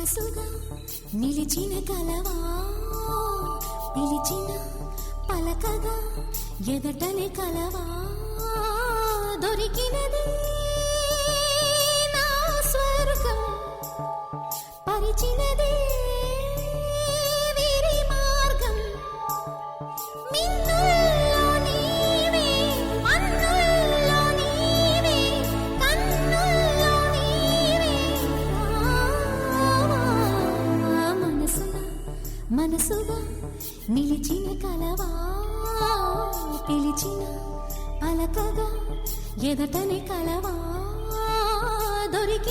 మనసుగా నిలిచిన కలవా పిలిచిన పలకగా ఎదటనే కలవా దొరికినది నా స్వర్గం పరిచినది వీరి మార్గం మిన్నుల్లో నీవే మన్నుల్లో నీవే కన్నుల్లో నీవే మనసుగా నిలిచిన కలవా పిలిచిన పలకగా ఎదటనే కలవా దొరికి